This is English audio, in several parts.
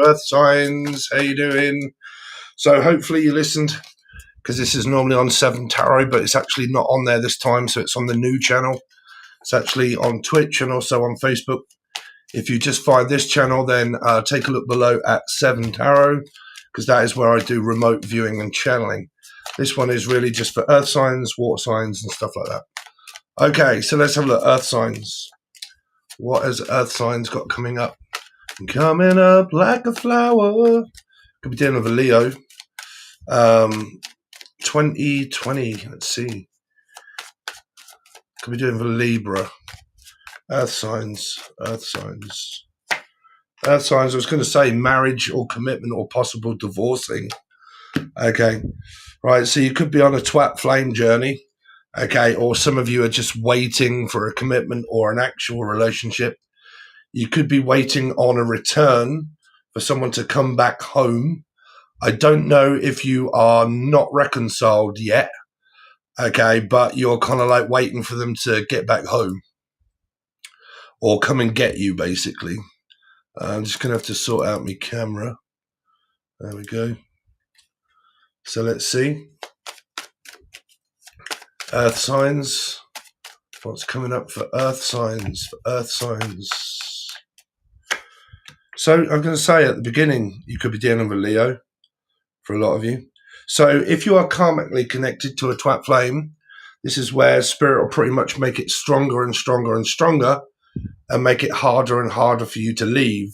Earth signs. How you doing? So hopefully you listened, because this is normally on 7 Tarot, but it's actually not on there this time, so it's on the new channel. It's actually on Twitch and also on Facebook. If you just find this channel, then take a look below at 7 Tarot, because that is where I do remote viewing and channeling. This one is really just for earth signs, water signs, and stuff like that. Okay, so let's have a look. Earth signs. What has earth signs got coming up? Coming up like a flower. Could be dealing with a Leo. 2020, let's see. Could be doing with a Libra. Earth signs. Earth signs. Earth signs, I was going to say marriage or commitment or possible divorcing. Okay. Right, so you could be on a twat flame journey. Okay, or some of you are just waiting for a commitment or an actual relationship. You could be waiting on a return for someone to come back home. I don't know if you are not reconciled yet. Okay, but you're kind of like waiting for them to get back home or come and get you, basically. I'm just going to have to sort out my camera. There we go. So let's see. Earth signs. What's coming up for earth signs? For earth signs. So I'm going to say at the beginning, you could be dealing with Leo for a lot of you. So if you are karmically connected to a twat flame, this is where spirit will pretty much make it stronger and stronger and stronger and make it harder and harder for you to leave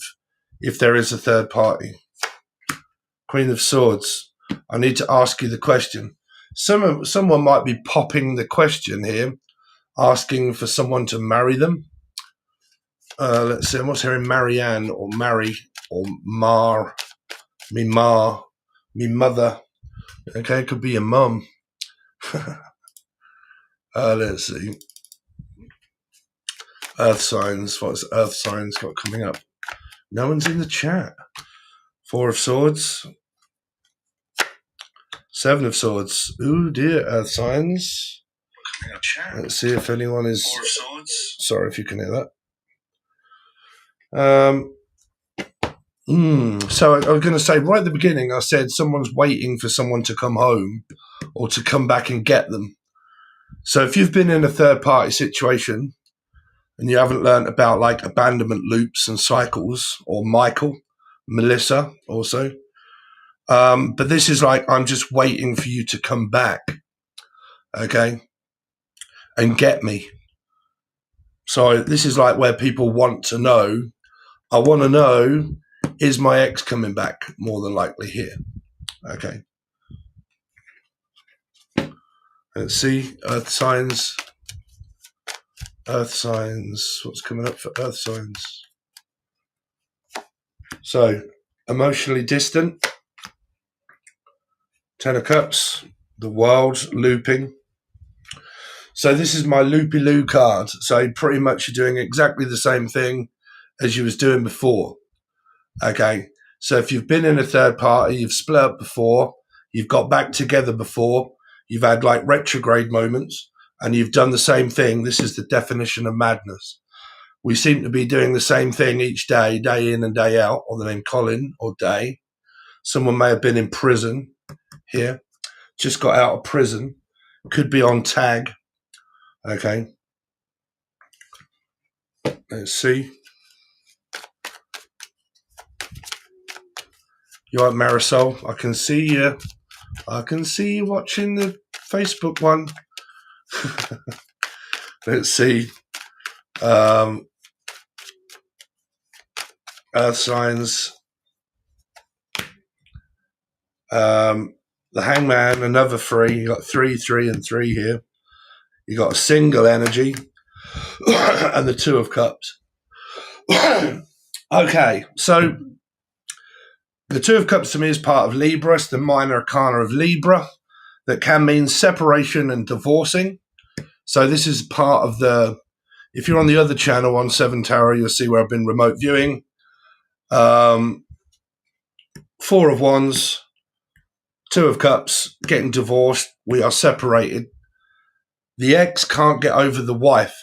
if there is a third party. Queen of Swords. I need to ask you the question. Someone might be popping the question here, asking for someone to marry them. Let's see, what's here in Marianne or Mary or Mar, me mother. Okay, it could be your mum. Let's see. Earth signs. What's earth signs got coming up? No one's in the chat. 4 of Swords. 7 of Swords. Ooh dear, earth signs. Let's see if anyone is... 4 of Swords. Sorry if you can hear that. So I was going to say, right at the beginning, I said someone's waiting for someone to come home or to come back and get them. So if you've been in a third-party situation and you haven't learned about, like, abandonment loops and cycles, or Melissa also, but this is like, I'm just waiting for you to come back, okay, and get me. So this is like where people want to know, I want to know, is my ex coming back? More than likely here. Okay. Let's see. Earth signs. Earth signs. What's coming up for earth signs? So, emotionally distant. 10 of Cups. The World looping. So this is my loopy-loo card. So pretty much you're doing exactly the same thing as you was doing before. Okay, so if you've been in a third party, you've split up before, you've got back together before, you've had like retrograde moments, and you've done the same thing, this is the definition of madness. We seem to be doing the same thing each day, day in and day out, or the name Colin or Day. Someone may have been in prison here, just got out of prison, could be on tag. Okay, let's see. You all right, Marisol? I can see you. I can see you watching the Facebook one. Let's see. Earth signs. The Hangman, another 3. You got 3, 3, and 3 here. You got a single energy. And the 2 of Cups. Okay, so the 2 of Cups to me is part of Libra. It's the minor arcana of Libra that can mean separation and divorcing. So this is part of the, if you're on the other channel on 7 Tarot, you'll see where I've been remote viewing. 4 of Wands, 2 of Cups, getting divorced. We are separated. The ex can't get over the wife.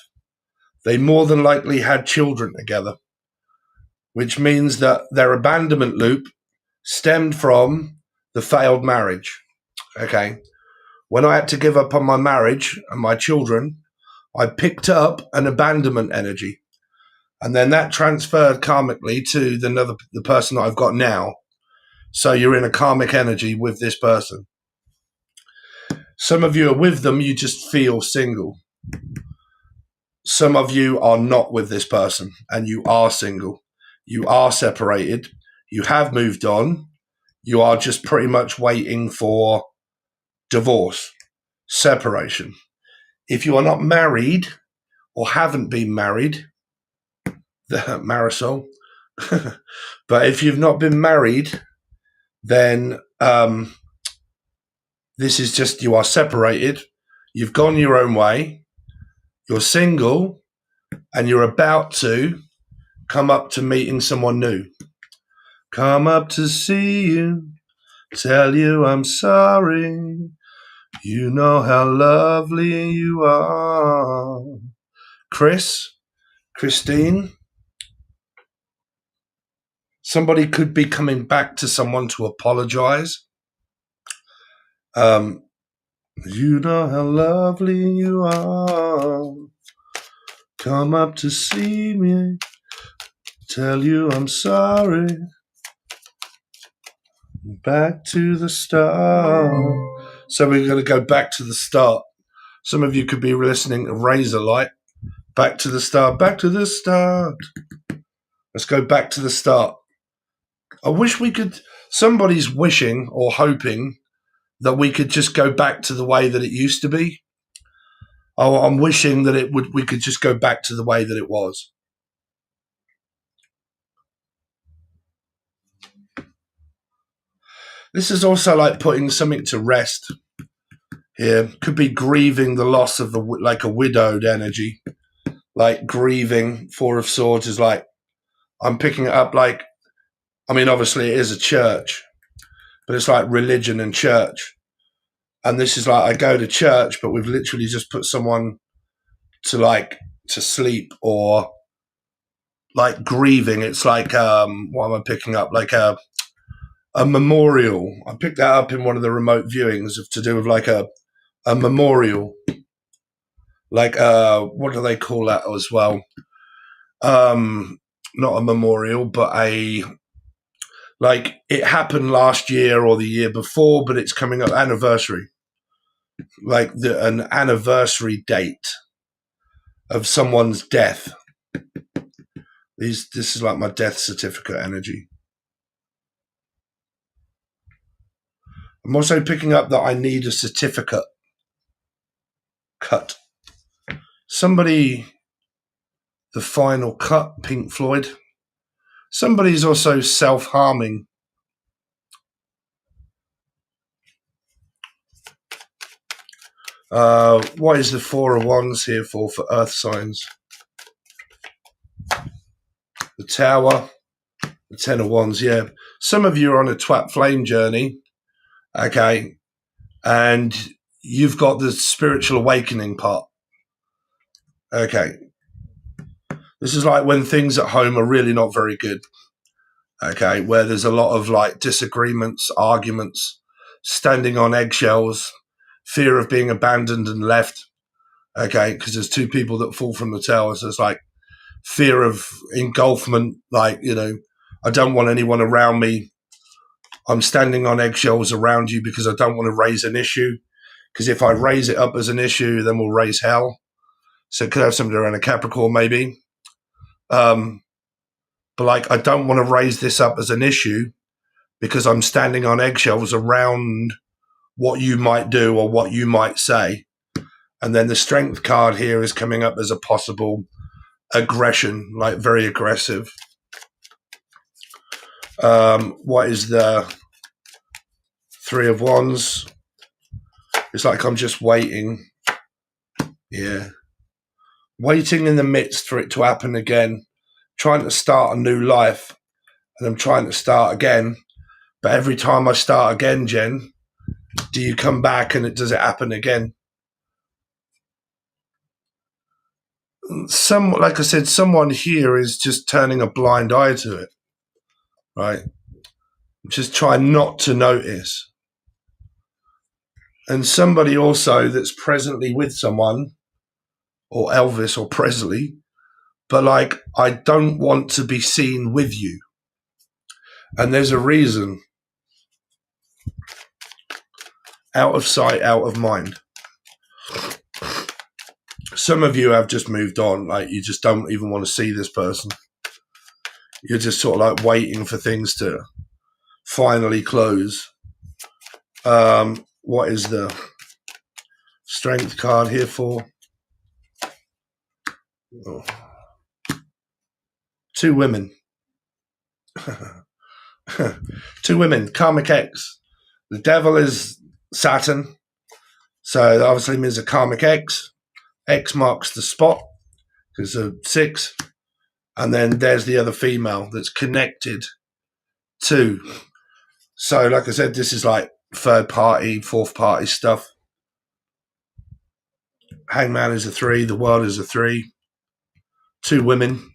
They more than likely had children together. which means that their abandonment loop stemmed from the failed marriage. Okay. When I had to give up on my marriage and my children, I picked up an abandonment energy. And then that transferred karmically to the person that I've got now. So you're in a karmic energy with this person. Some of you are with them, you just feel single. Some of you are not with this person and you are single. You are separated. You have moved on. You are just pretty much waiting for divorce, separation. If you are not married or haven't been married, Marisol, but if you've not been married, then this is just, you are separated. You've gone your own way. You're single and you're about to come up to meeting someone new. Come up to see you, tell you I'm sorry. You know how lovely you are. Christine, somebody could be coming back to someone to apologize. You know how lovely you are. Come up to see me, tell you I'm sorry. Back to the start. So we're going to go back to the start. Some of you could be listening to Razorlight. Back to the start. Back to the start. Let's go back to the start. I wish we could. Somebody's wishing or hoping that we could just go back to the way that it used to be. Oh, I'm wishing that we could just go back to the way that it was. This is also like putting something to rest here. Could be grieving the loss of like a widowed energy. Like grieving. Four of Swords is like, I'm picking it up like, I mean, obviously it is a church, but it's like religion and church. And this is like, I go to church, but we've literally just put someone to sleep, or like grieving. It's like, what am I picking up? Like a memorial. I picked that up in one of the remote viewings to do with like a memorial. Like, what do they call that as well? Not a memorial, but like it happened last year or the year before, but it's coming up anniversary. Like an anniversary date of someone's death. This is like my death certificate energy. I'm also picking up that I need a certificate cut. Somebody, the final cut, Pink Floyd. Somebody's also self-harming. What is the Four of Wands here for Earth signs? The Tower, the Ten of Wands, yeah. Some of you are on a twat flame journey, okay, and you've got the spiritual awakening part, okay. This is like when things at home are really not very good, okay, where there's a lot of like disagreements, arguments, standing on eggshells, fear of being abandoned and left, okay, because there's two people that fall from the tower, so it's like fear of engulfment, like, you know, I don't want anyone around me. I'm standing on eggshells around you because I don't want to raise an issue, because if I raise it up as an issue, then we'll raise hell. So it could have something around a Capricorn maybe. But like, I don't want to raise this up as an issue because I'm standing on eggshells around what you might do or what you might say. And then the Strength card here is coming up as a possible aggression, like very aggressive. What is the Three of Wands? It's like I'm just waiting. Yeah. Waiting in the midst for it to happen again. Trying to start a new life. And I'm trying to start again. But every time I start again, Jen, do you come back and does it happen again? like I said, someone here is just turning a blind eye to it, right? Just try not to notice. And somebody also that's presently with someone, or Elvis or Presley, but like, I don't want to be seen with you. And there's a reason. Out of sight, out of mind. Some of you have just moved on. Like, you just don't even want to see this person. You're just sort of like waiting for things to finally close. What is the strength card here for? Oh. 2 women. 2 women. Karmic X. The devil is Saturn. So that obviously means a karmic X. X marks the spot. Because of 6. And then there's the other female that's connected to. So like I said, this is like 3rd party, 4th party stuff. Hangman is a 3. The world is a 3. 2 women.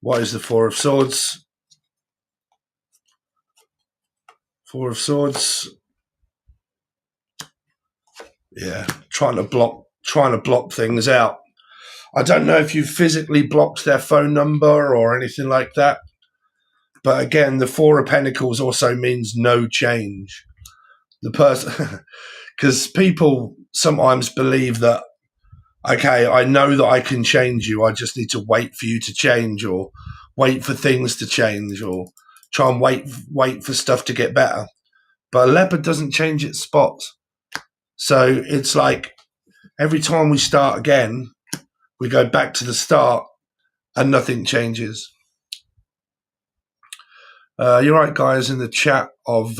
What is the 4 of Swords? 4 of Swords. Yeah, trying to block things out. I don't know if you physically blocked their phone number or anything like that. But again, the 4 of Pentacles also means no change. The person, because people sometimes believe that, okay, I know that I can change you. I just need to wait for you to change, or wait for things to change, or try and wait for stuff to get better. But a leopard doesn't change its spots. So it's like every time we start again, we go back to the start and nothing changes. You're right, guys, in the chat of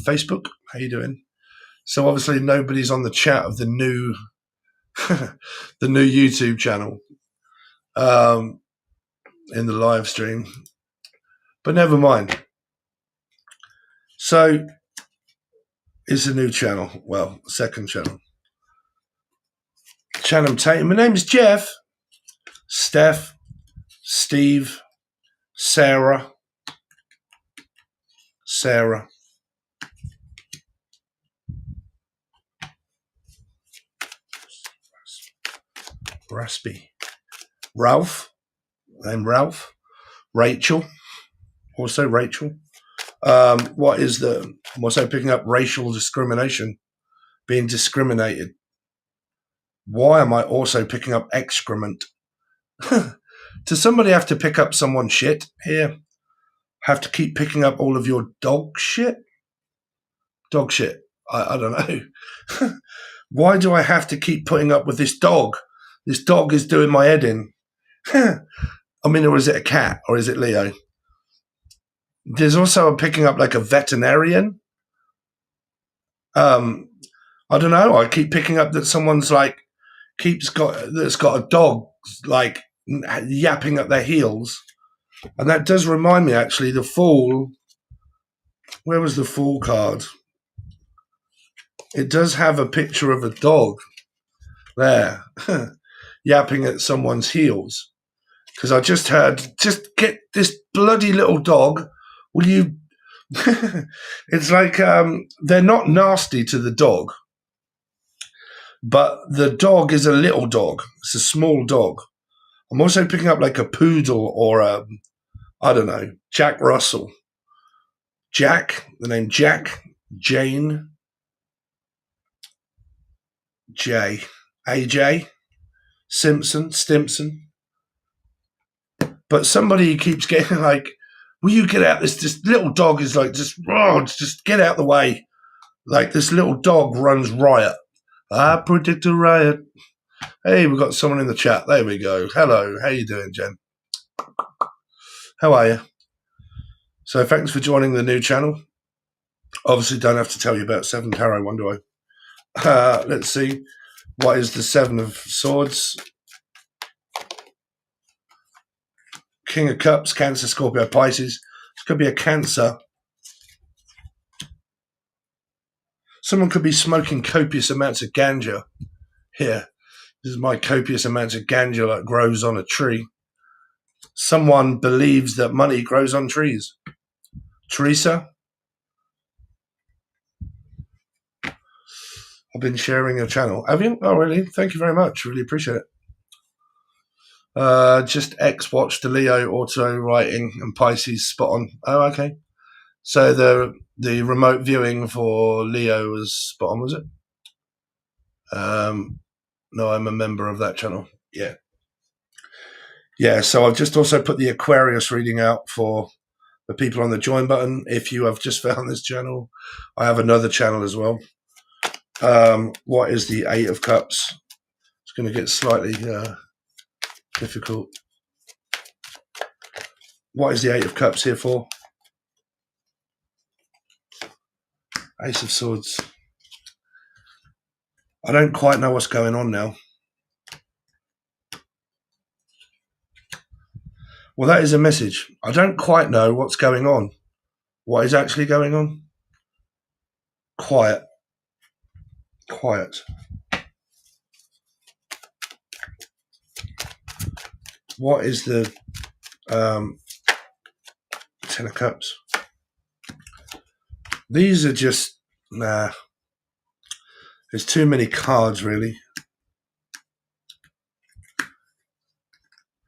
Facebook. How you doing? So obviously nobody's on the chat of the new the new YouTube channel in the live stream. But never mind. So it's a new channel. Well, 2nd channel. Channing Tatum. My name is Jeff, Steph, Steve, Sarah, Raspy, Ralph, I'm Ralph, Rachel, also Rachel. What is I'm also picking up racial discrimination, being discriminated. Why am I also picking up excrement? Does somebody have to pick up someone's shit here? Have to keep picking up all of your dog shit? Dog shit. I don't know. Why do I have to keep putting up with this dog? This dog is doing my head in. I mean, or is it a cat, or is it Leo? There's also a picking up like a veterinarian. I don't know. I keep picking up that someone's like that's got a dog like yapping at their heels, and that does remind me actually. The Fool. Where was the Fool card? It does have a picture of a dog there, yapping at someone's heels. Because I just heard, just get this bloody little dog. Will you? It's like they're not nasty to the dog, but the dog is a little dog. It's a small dog. I'm also picking up like a poodle or I don't know, Jack Russell. Jack, the name Jack, Jane, J, AJ, Stimson. But somebody keeps getting like, will you get out? This little dog is like, just get out the way. Like this little dog runs riot. I predict a riot. Hey, we've got someone in the chat. There we go. Hello. How you doing, Jen? How are you? So thanks for joining the new channel. Obviously don't have to tell you about 7 Tarot one, do I? Let's see. What is the 7 of Swords? King of Cups, Cancer, Scorpio, Pisces. This could be a Cancer. Someone could be smoking copious amounts of ganja here. This is my copious amounts of ganja that grows on a tree. Someone believes that money grows on trees. Teresa, I've been sharing your channel. Have you? Oh, really? Thank you very much. Really appreciate it. Just X watched the Leo auto writing and Pisces spot on. Oh, okay. So the remote viewing for Leo was spot on, was it? No, I'm a member of that channel. Yeah. Yeah, so I've just also put the Aquarius reading out for the people on the join button. If you have just found this channel, I have another channel as well. What is the Eight of Cups? It's going to get slightly difficult. What is the Eight of Cups here for? Ace of Swords. I don't quite know what's going on now. Well, that is a message. I don't quite know what's going on. What is actually going on? Quiet. Quiet. What is the Ten of Cups? These are just, nah. There's too many cards, really.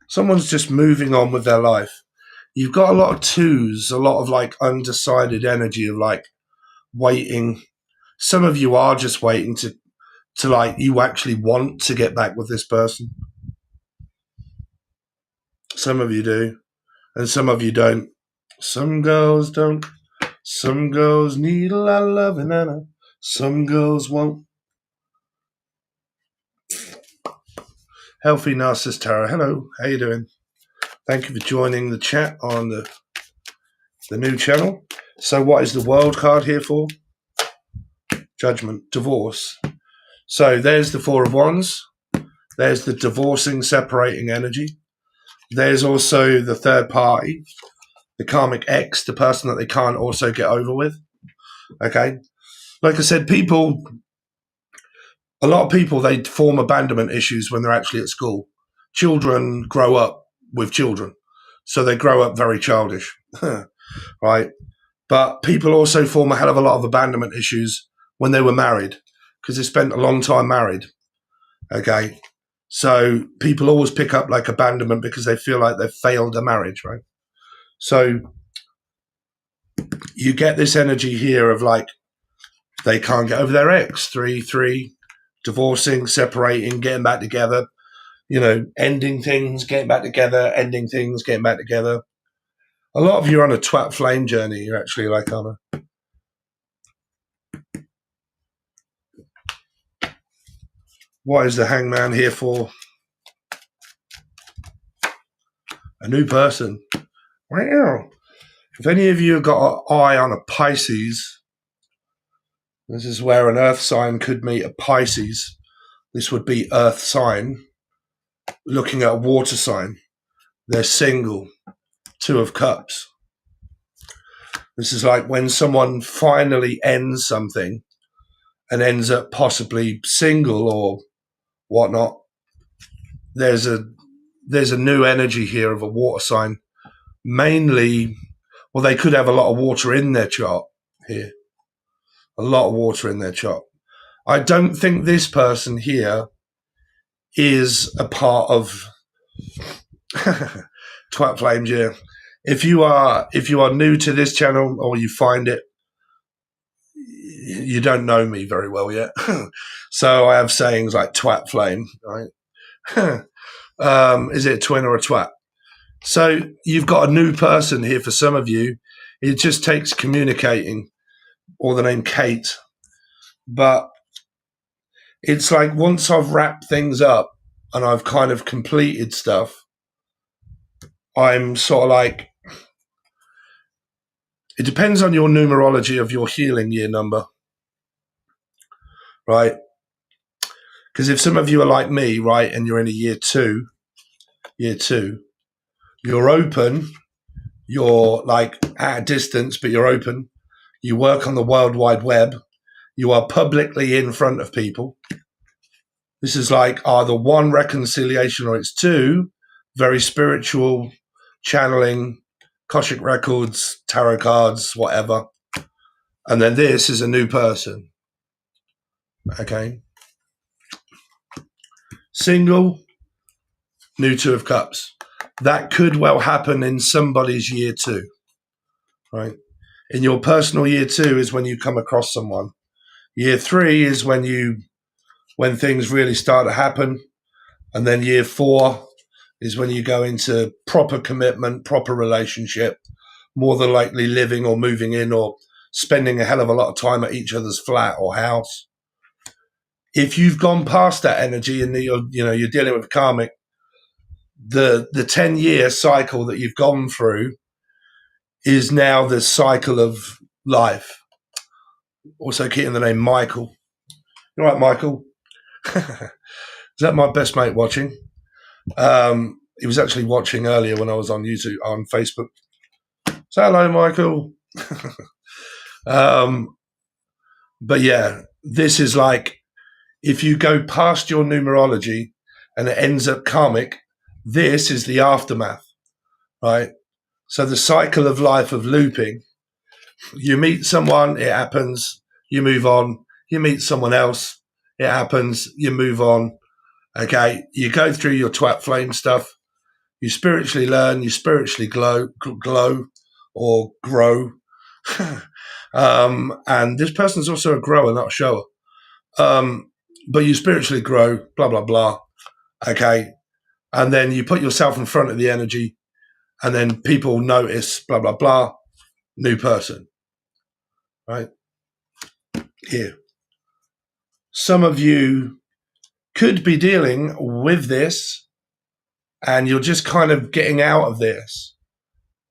Someone's just moving on with their life. You've got a lot of twos, a lot of like undecided energy of like waiting. Some of you are just waiting to like, you actually want to get back with this person. Some of you do, and some of you don't. Some girls don't. Some girls need a lot of loving, and some girls won't. Healthy Narcissist Tarot. Hello, how you doing? Thank you for joining the chat on the new channel. So what is the World card here for? Judgment, divorce. So there's the Four of Wands. There's the divorcing, separating energy. There's also the third party, the karmic ex, the person that they can't also get over with. Okay? Like I said, a lot of people, they form abandonment issues when they're actually at school. Children grow up with children, so they grow up very childish, right? But people also form a hell of a lot of abandonment issues when they were married, because they spent a long time married, okay? So people always pick up like abandonment because they feel like they've failed a marriage, right? So you get this energy here of like, they can't get over their ex, 3-3, divorcing, separating, getting back together, you know, ending things, getting back together, ending things, getting back together. A lot of you are on a twat flame journey. You're actually like on a... What is the Hangman here for? A new person. Wow. If any of you have got an eye on a Pisces, this is where an earth sign could meet a Pisces. This would be earth sign. Looking at a water sign. They're single. Two of Cups. This is like when someone finally ends something and ends up possibly single or whatnot. There's a new energy here of a water sign. Mainly, well, they could have a lot of water in their chart here. A lot of water in their chart. I don't think this person here is a part of Twat Flames, yeah. If you are new to this channel or you find it, you don't know me very well yet. So I have sayings like twat flame, right? Is it a twin or a twat? So you've got a new person here for some of you. It just takes communicating, or the name Kate. But it's like once I've wrapped things up and I've kind of completed stuff, I'm sort of like, it depends on your numerology of your healing year number, right? Because if some of you are like me, right, and you're in a year two, you're open, you're like at a distance, but you're open. You work on the World Wide Web. You are publicly in front of people. This is like either one, reconciliation, or it's two, very spiritual, channeling, Akashic records, tarot cards, whatever. And then this is a new person. Okay. Single, new Two of Cups. That could well happen in somebody's year two, right? In your personal year two is when you come across someone. Year three is when things really start to happen. And then year four is when you go into proper commitment, proper relationship, more than likely living or moving in or spending a hell of a lot of time at each other's flat or house. If you've gone past that energy and you're dealing with karmic, the 10-year cycle that you've gone through is now the cycle of life. Also keeping the name Michael. You all right, Michael? Is that my best mate watching? He was actually watching earlier when I was on YouTube, on Facebook. So hello, Michael. But yeah, this is like, if you go past your numerology and it ends up karmic, this is the aftermath, right? So the cycle of life of looping, you meet someone, it happens, you move on. You meet someone else, it happens, you move on. Okay, you go through your twat flame stuff, you spiritually learn, you spiritually glow or grow. And this person's also a grower, not a shower. But you spiritually grow, blah, blah, blah. Okay. And then you put yourself in front of the energy and then people notice, blah, blah, blah. New person. Right? Here. Some of you could be dealing with this and you're just kind of getting out of this.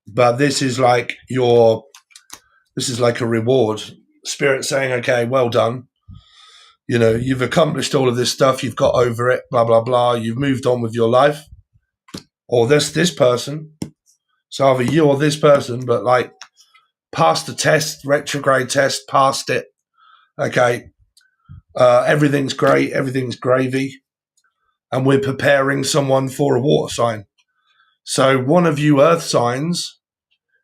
But this is like a reward. Spirit saying, okay, well done. You know, you've accomplished all of this stuff. You've got over it, blah, blah, blah. You've moved on with your life. Or this person. So either you or this person, but like passed the test, retrograde test, passed it. Okay. Everything's great. Everything's gravy. And we're preparing someone for a water sign. So one of you earth signs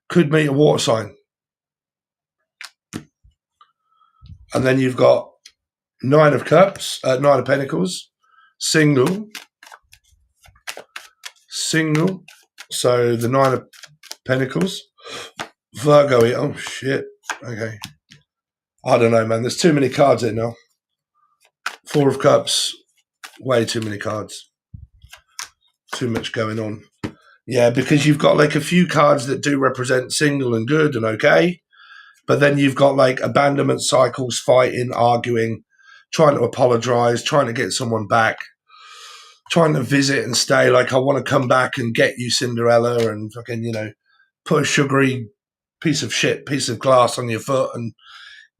could meet a water sign. And then you've got Nine of Cups, Nine of Pentacles, single. So the Nine of Pentacles, Virgo. Oh shit. Okay. I don't know, man. There's too many cards in now. Four of Cups, way too many cards. Too much going on. Yeah, because you've got like a few cards that do represent single and good and okay. But then you've got like abandonment cycles, fighting, arguing, trying to apologize, trying to get someone back, trying to visit and stay. Like, I want to come back and get you, Cinderella, and fucking, you know, put a sugary piece of glass on your foot and,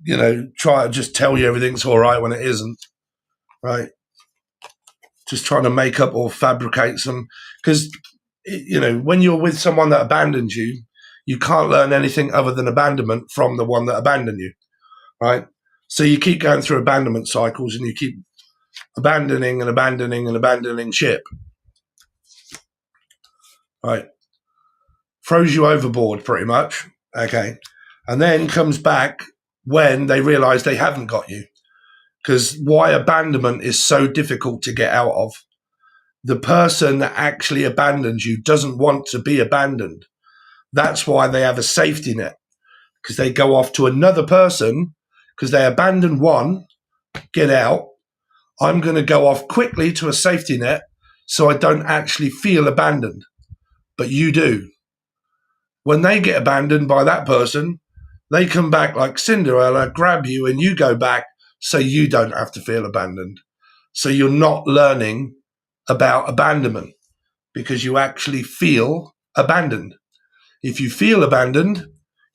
you know, try to just tell you everything's all right when it isn't, right? Just trying to make up or fabricate some, because, you know, when you're with someone that abandons you, you can't learn anything other than abandonment from the one that abandoned you, right? So you keep going through abandonment cycles and you keep abandoning ship, right? Throws you overboard pretty much, okay? And then comes back when they realize they haven't got you. Because why abandonment is so difficult to get out of. The person that actually abandons you doesn't want to be abandoned. That's why they have a safety net, because they go off to another person, because they abandon one, get out. I'm going to go off quickly to a safety net so I don't actually feel abandoned. But you do. When they get abandoned by that person, they come back like Cinderella, grab you, and you go back so you don't have to feel abandoned. So you're not learning about abandonment because you actually feel abandoned. If you feel abandoned,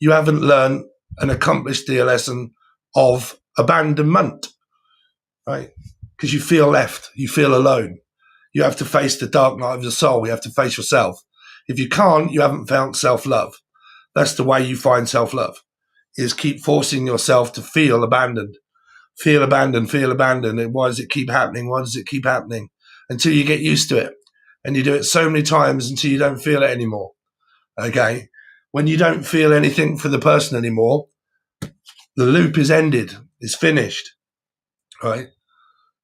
you haven't learned and accomplished the lesson of abandonment, right? Because you feel left, you feel alone. You have to face the dark night of the soul. You have to face yourself. If you can't, you haven't found self-love. That's the way you find self-love, is keep forcing yourself to feel abandoned. feel abandoned, feel abandoned. And why does it keep happening? Why does it keep happening? Until you get used to it. And you do it so many times until you don't feel it anymore. Okay? When you don't feel anything for the person anymore, the loop is ended. It's finished. Right?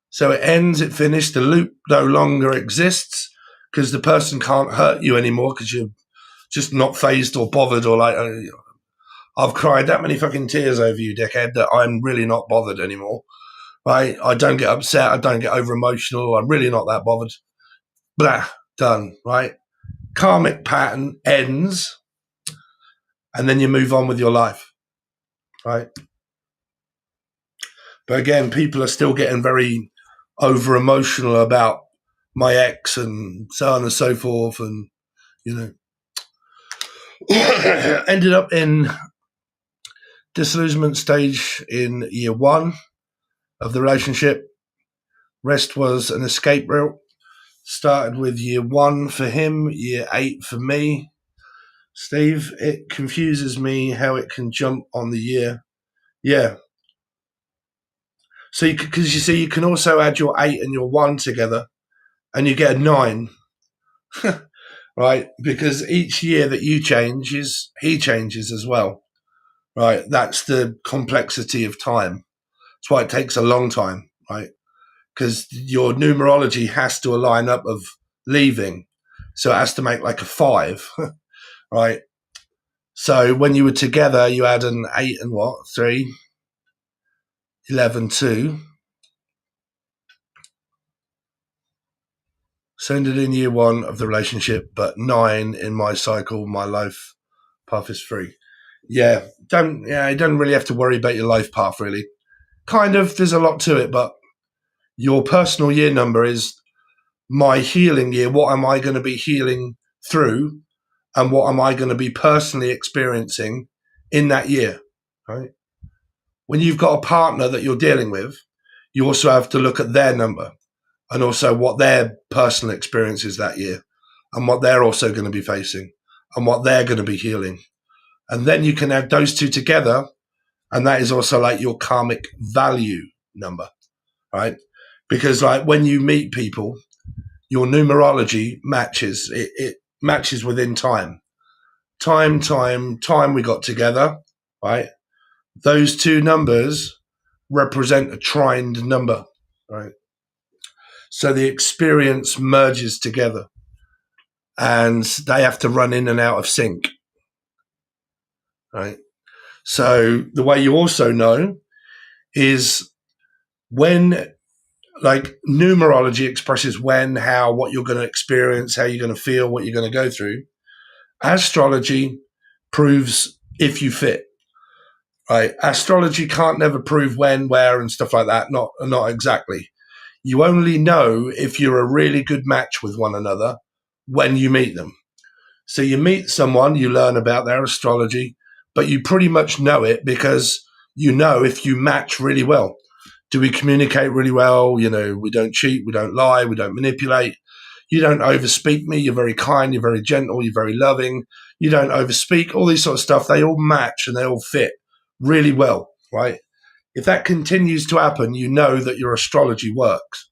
So it ends, it finished. The loop no longer exists because the person can't hurt you anymore because you're just not fazed or bothered or like, I've cried that many fucking tears over you, dickhead, that I'm really not bothered anymore. Right? I don't get upset. I don't get over emotional. I'm really not that bothered. Blah, done. Right? Karmic pattern ends, and then you move on with your life. Right? But again, people are still getting very over emotional about my ex and so on and so forth, and ended up in disillusionment stage in year 1 of the relationship. Rest was an escape route. Started with year 1 for him, year 8 for me. Steve, it confuses me how it can jump on the year. Yeah. So, because you see, you can also add your 8 and your 1 together, and you get a 9. Right? Because each year that you change, he changes as well. Right? That's the complexity of time. That's why it takes a long time, right? Because your numerology has to align up of leaving. So it has to make like a 5, right? So when you were together, you had an 8 and 3, 11, 2. So ended in year 1 of the relationship, but 9 in my cycle, my life path is 3. Yeah, you don't really have to worry about your life path, really. Kind of, there's a lot to it, but your personal year number is my healing year. What am I going to be healing through, and what am I going to be personally experiencing in that year, right? When you've got a partner that you're dealing with, you also have to look at their number and also what their personal experience is that year and what they're also going to be facing and what they're going to be healing. And then you can add those two together, and that is also like your karmic value number, right? Because like when you meet people, your numerology matches. It matches within time. Time we got together, right? Those two numbers represent a trined number, right? So the experience merges together, and they have to run in and out of sync, right? So the way you also know is when, like, numerology expresses when, how, what you're going to experience, how you're going to feel, what you're going to go through. Astrology proves if you fit, right? Astrology can't never prove when, where, and stuff like that. Not exactly. You only know if you're a really good match with one another when you meet them. So you meet someone, you learn about their astrology, but you pretty much know it because you know if you match really well. Do we communicate really well? We don't cheat, we don't lie, we don't manipulate. You don't overspeak me. You're very kind. You're very gentle. You're very loving. You don't overspeak. All these sort of stuff. They all match and they all fit really well, right? If that continues to happen, you know that your astrology works,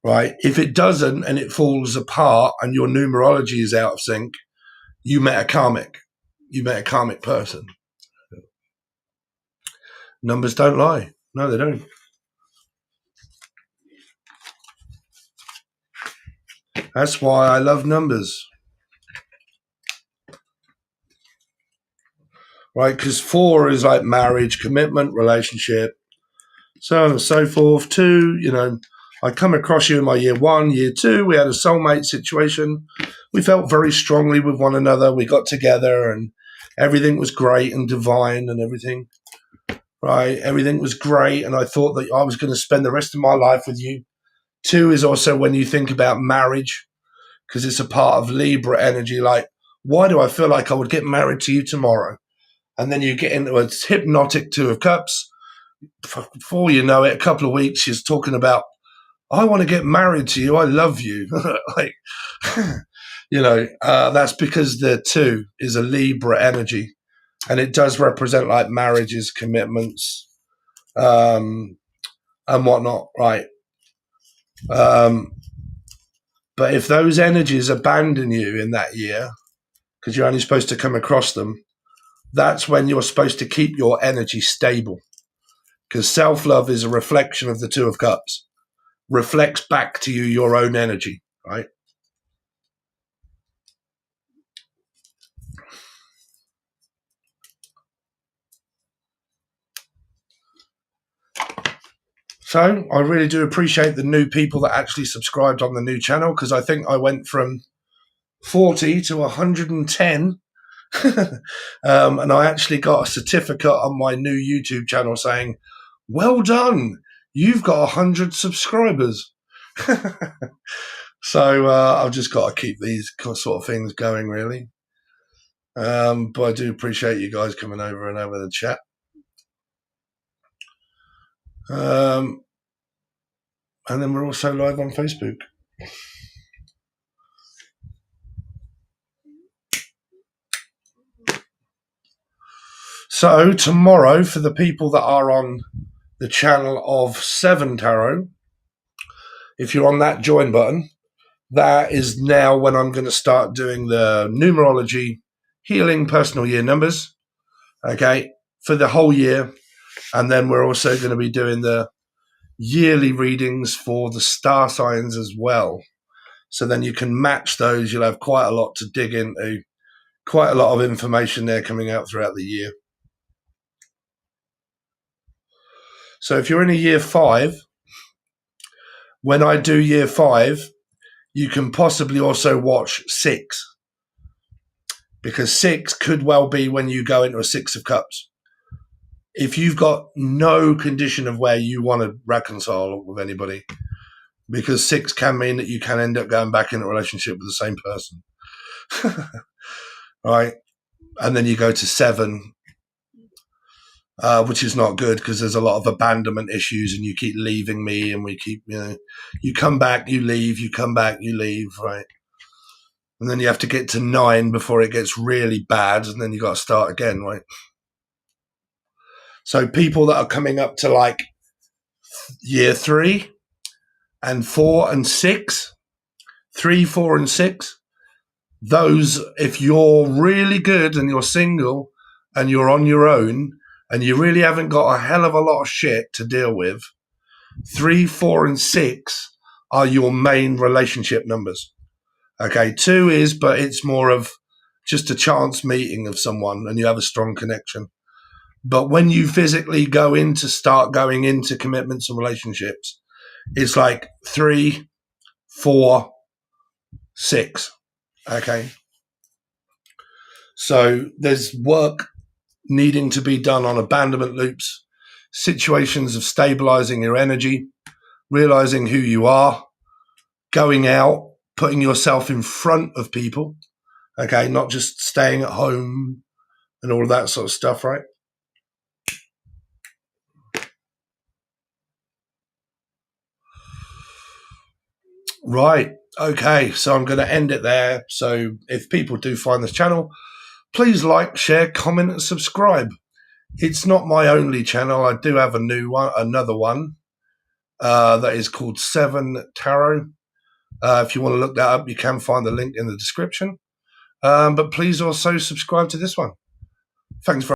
right? If it doesn't and it falls apart and your numerology is out of sync, you met a karmic. You met a karmic person. Numbers don't lie. No, they don't. That's why I love numbers. Right? Because 4 is like marriage, commitment, relationship, so on and so forth. 2, I come across you in my year 1, year 2. We had a soulmate situation. We felt very strongly with one another. We got together and everything was great and divine and everything. Right? Everything was great. And I thought that I was going to spend the rest of my life with you. 2 is also when you think about marriage, because it's a part of Libra energy. Like, why do I feel like I would get married to you tomorrow? And then you get into a hypnotic 2 of cups. Before you know it, a couple of weeks, she's talking about, I want to get married to you. I love you. Like, that's because the 2 is a Libra energy. And it does represent like marriages, commitments, and whatnot, right? But if those energies abandon you in that year, because you're only supposed to come across them, that's when you're supposed to keep your energy stable. Because self-love is a reflection of the Two of Cups. Reflects back to you your own energy, right? So I really do appreciate the new people that actually subscribed on the new channel, because I think I went from 40 to 110. And I actually got a certificate on my new YouTube channel saying, well done, you've got 100 subscribers. So I've just got to keep these sort of things going, really. But I do appreciate you guys coming over and over the chat. And then we're also live on Facebook. So tomorrow, for the people that are on the channel of 7 Tarot, if you're on that join button, that is now when I'm going to start doing the numerology healing personal year numbers, okay, for the whole year. And then we're also going to be doing the yearly readings for the star signs as well. So then you can match those. You'll have quite a lot to dig into, quite a lot of information there coming out throughout the year. So if you're in a year 5, when I do year 5, you can possibly also watch 6, because 6 could well be when you go into a 6 of Cups. If you've got no condition of where you want to reconcile with anybody, because 6 can mean that you can end up going back in a relationship with the same person. Right? And then you go to 7, which is not good, because there's a lot of abandonment issues, and you keep leaving me, and we keep, you come back, you leave, you come back, you leave, right? And then you have to get to 9 before it gets really bad, and then you got to start again, right? So people that are coming up to like year 3 and 4 and 6, 3, 4 and 6, those, if you're really good and you're single and you're on your own and you really haven't got a hell of a lot of shit to deal with, 3, 4 and 6 are your main relationship numbers. Okay, 2 is, but it's more of just a chance meeting of someone and you have a strong connection. But when you physically start going into commitments and relationships, it's like 3, 4, 6. Okay. So there's work needing to be done on abandonment loops, situations of stabilizing your energy, realizing who you are, going out, putting yourself in front of people. Okay. Not just staying at home and all of that sort of stuff, right? Right. Okay. So I'm going to end it there. So if people do find this channel, please like, share, comment, and subscribe. It's not my only channel. I do have another one that is called 7 Tarot. If you want to look that up, you can find the link in the description. But please also subscribe to this one. Thanks for